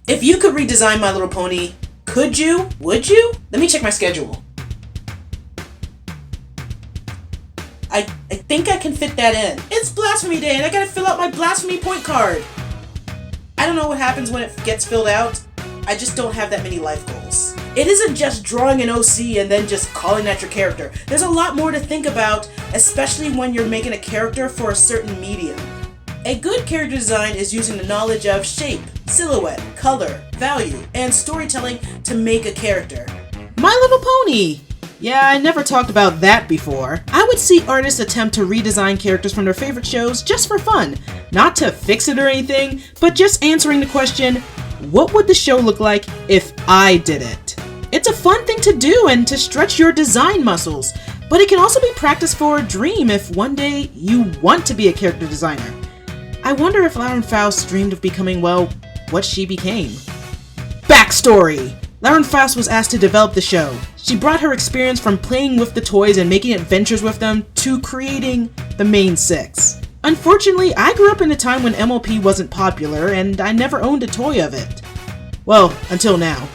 If you could redesign My Little Pony, could you? Would you? Let me check my schedule. I think I can fit that in. It's Blasphemy Day and I gotta fill out my Blasphemy point card. I don't know what happens when it gets filled out. I just don't have that many life goals. It isn't just drawing an OC and then just calling that your character. There's a lot more to think about, especially when you're making a character for a certain medium. A good character design is using the knowledge of shape, silhouette, color, value, and storytelling to make a character. My Little Pony! Yeah, I never talked about that before. I would see artists attempt to redesign characters from their favorite shows just for fun. Not to fix it or anything, but just answering the question, what would the show look like if I did it? It's a fun thing to do and to stretch your design muscles, but it can also be practice for a dream if one day you want to be a character designer. I wonder if Lauren Faust dreamed of becoming, well, what she became. Backstory! Lauren Faust was asked to develop the show. She brought her experience from playing with the toys and making adventures with them to creating the main six. Unfortunately, I grew up in a time when MLP wasn't popular and I never owned a toy of it. Well, until now.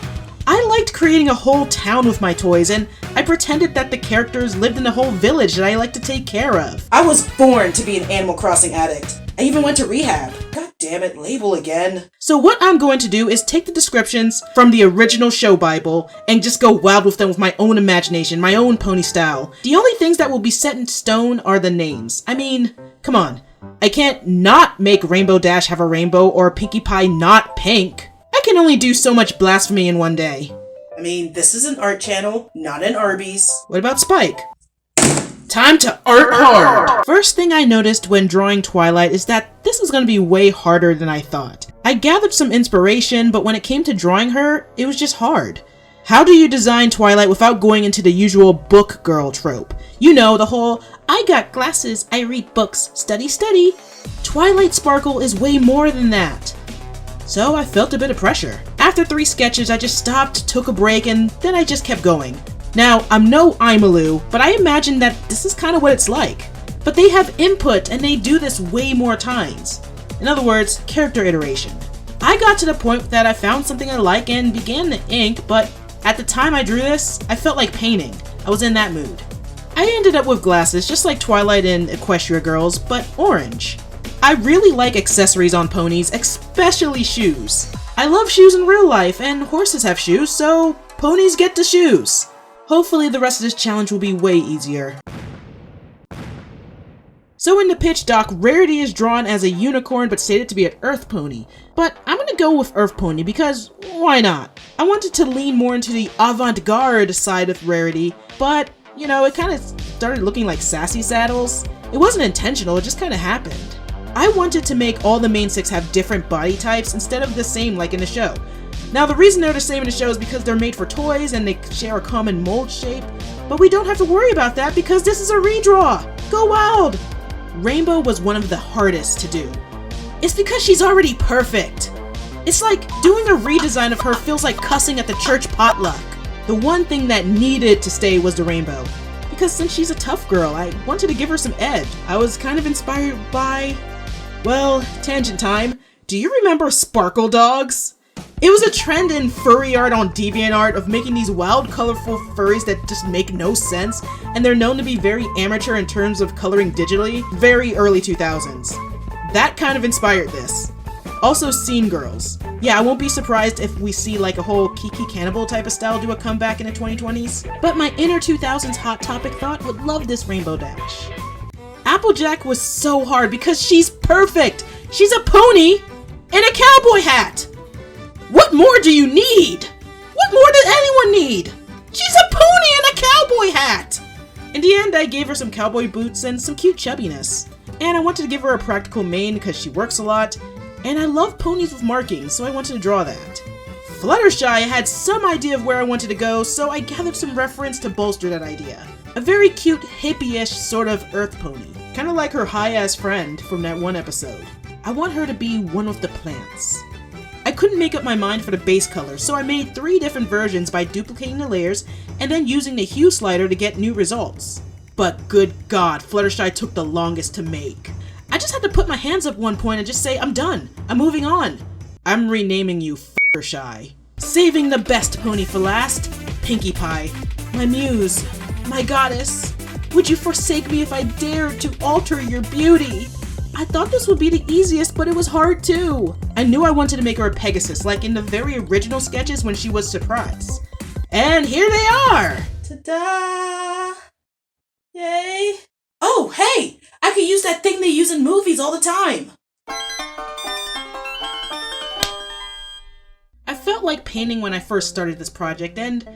I liked creating a whole town with my toys and I pretended that the characters lived in a whole village that I liked to take care of. I was born to be an Animal Crossing addict. I even went to rehab. God damn it, label again. So what I'm going to do is take the descriptions from the original show Bible and just go wild with them with my own imagination, my own pony style. The only things that will be set in stone are the names. I mean, come on. I can't not make Rainbow Dash have a rainbow or Pinkie Pie not pink. I can only do so much blasphemy in one day. I mean, this is an art channel, not an Arby's. What about Spike? Time to art hard! First thing I noticed when drawing Twilight is that this is going to be way harder than I thought. I gathered some inspiration, but when it came to drawing her, it was just hard. How do you design Twilight without going into the usual book girl trope? You know, the whole, I got glasses, I read books, study, study. Twilight Sparkle is way more than that. So I felt a bit of pressure. After 3 sketches, I just stopped, took a break, and then I just kept going. Now, I'm no Imalu, but I imagine that this is kind of what it's like. But they have input and they do this way more times. In other words, character iteration. I got to the point that I found something I like and began to ink, but at the time I drew this, I felt like painting. I was in that mood. I ended up with glasses, just like Twilight and Equestria Girls, but orange. I really like accessories on ponies, especially shoes. I love shoes in real life, and horses have shoes, so ponies get the shoes. Hopefully the rest of this challenge will be way easier. So in the pitch doc, Rarity is drawn as a unicorn but stated to be an earth pony. But I'm gonna go with earth pony because why not? I wanted to lean more into the avant-garde side of Rarity, but you know, it kind of started looking like Sassy Saddles. It wasn't intentional, it just kind of happened. I wanted to make all the main 6 have different body types instead of the same like in the show. Now the reason they're the same in the show is because they're made for toys and they share a common mold shape, but we don't have to worry about that because this is a redraw! Go wild! Rainbow was one of the hardest to do. It's because she's already perfect. It's like doing a redesign of her feels like cussing at the church potluck. The one thing that needed to stay was the rainbow. Because since she's a tough girl, I wanted to give her some edge. I was kind of inspired by, well, tangent time. Do you remember Sparkle Dogs? It was a trend in furry art on DeviantArt of making these wild, colorful furries that just make no sense, and they're known to be very amateur in terms of coloring digitally, very early 2000s. That kind of inspired this. Also Scene Girls. Yeah, I won't be surprised if we see like a whole Kiki Cannibal type of style do a comeback in the 2020s, but my inner 2000s Hot Topic thought would love this Rainbow Dash. Applejack was so hard because she's perfect! She's a pony in a cowboy hat! What more do you need? What more does anyone need? She's a pony in a cowboy hat! In the end, I gave her some cowboy boots and some cute chubbiness. And I wanted to give her a practical mane because she works a lot, and I love ponies with markings, so I wanted to draw that. Fluttershy had some idea of where I wanted to go, so I gathered some reference to bolster that idea. A very cute, hippie-ish sort of earth pony. Kind of like her high-ass friend from that one episode. I want her to be one of the plants. I couldn't make up my mind for the base color, so I made 3 different versions by duplicating the layers and then using the hue slider to get new results. But good God, Fluttershy took the longest to make. I just had to put my hands up one point and just say, I'm done. I'm moving on. I'm renaming you Fluttershy. Saving the best pony for last, Pinkie Pie. My muse, my goddess. Would you forsake me if I dared to alter your beauty? I thought this would be the easiest, but it was hard too. I knew I wanted to make her a Pegasus, like in the very original sketches when she was surprised. And here they are! Ta-da! Yay! Oh, hey! I could use that thing they use in movies all the time! I felt like painting when I first started this project, and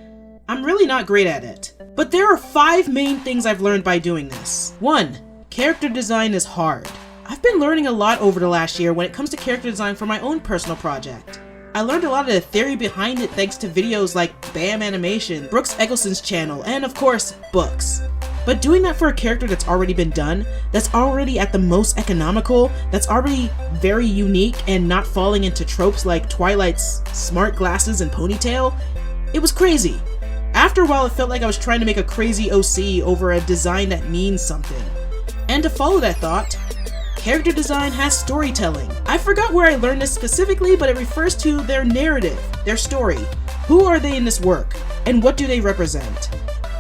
I'm really not great at it. But there are 5 main things I've learned by doing this. 1. Character design is hard. I've been learning a lot over the last year when it comes to character design for my own personal project. I learned a lot of the theory behind it thanks to videos like BAM Animation, Brooks Eggleston's channel, and of course, books. But doing that for a character that's already been done, that's already at the most economical, that's already very unique and not falling into tropes like Twilight's smart glasses and ponytail, it was crazy. After a while, it felt like I was trying to make a crazy OC over a design that means something. And to follow that thought, character design has storytelling. I forgot where I learned this specifically, but it refers to their narrative, their story. Who are they in this work, and what do they represent?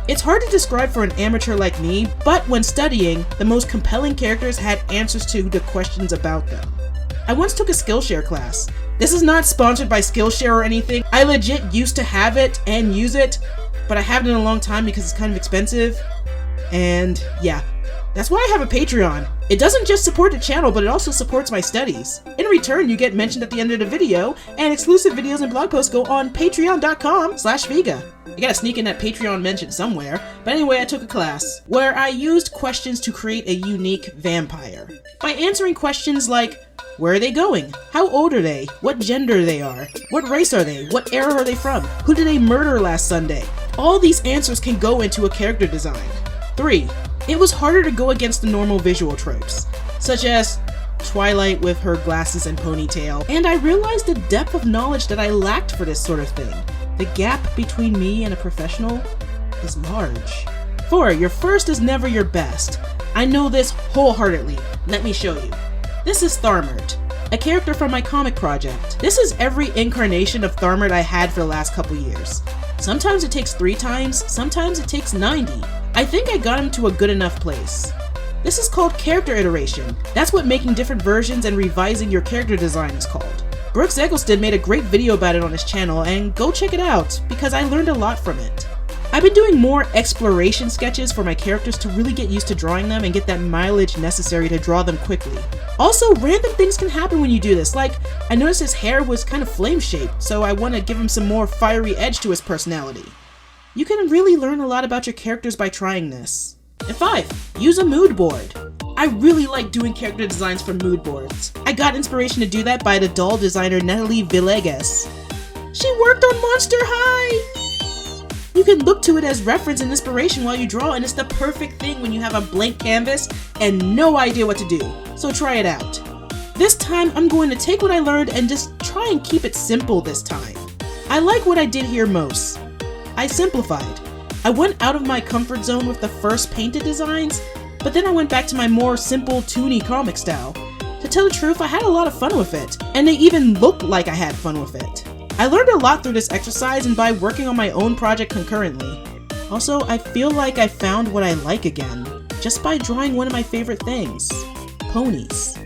It's hard to describe for an amateur like me, but when studying, the most compelling characters had answers to the questions about them. I once took a Skillshare class. This is not sponsored by Skillshare or anything. I legit used to have it and use it, but I haven't in a long time because it's kind of expensive. And yeah, that's why I have a Patreon. It doesn't just support the channel, but it also supports my studies. In return, you get mentioned at the end of the video, and exclusive videos and blog posts go on patreon.com/Viga. You gotta sneak in that Patreon mention somewhere. But anyway, I took a class where I used questions to create a unique vampire. By answering questions like, where are they going? How old are they? What gender they are? What race are they? What era are they from? Who did they murder last Sunday? All these answers can go into a character design. 3. It was harder to go against the normal visual tropes, such as Twilight with her glasses and ponytail, and I realized the depth of knowledge that I lacked for this sort of thing. The gap between me and a professional is large. 4. Your first is never your best. I know this wholeheartedly. Let me show you. This is Tharmert, a character from my comic project. This is every incarnation of Tharmert I had for the last couple years. Sometimes it takes 3 times, sometimes it takes 90. I think I got him to a good enough place. This is called character iteration. That's what making different versions and revising your character design is called. Brooks Eggleston made a great video about it on his channel, and go check it out, because I learned a lot from it. I've been doing more exploration sketches for my characters to really get used to drawing them and get that mileage necessary to draw them quickly. Also, random things can happen when you do this, like I noticed his hair was kind of flame-shaped, so I want to give him some more fiery edge to his personality. You can really learn a lot about your characters by trying this. And 5. Use a mood board. I really like doing character designs for mood boards. I got inspiration to do that by the doll designer Natalie Villegas. She worked on Monster High! You can look to it as reference and inspiration while you draw, and it's the perfect thing when you have a blank canvas and no idea what to do. So try it out. This time, I'm going to take what I learned and just try and keep it simple this time. I like what I did here most. I simplified. I went out of my comfort zone with the first painted designs, but then I went back to my more simple, toony comic style. To tell the truth, I had a lot of fun with it, and they even looked like I had fun with it. I learned a lot through this exercise and by working on my own project concurrently. Also, I feel like I found what I like again, just by drawing one of my favorite things, ponies.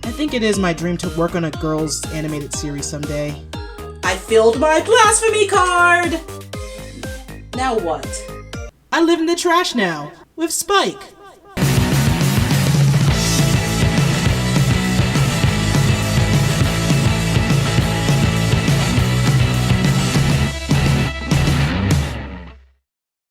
I think it is my dream to work on a girls' animated series someday. I filled my blasphemy card! Now what? I live in the trash now, with Spike.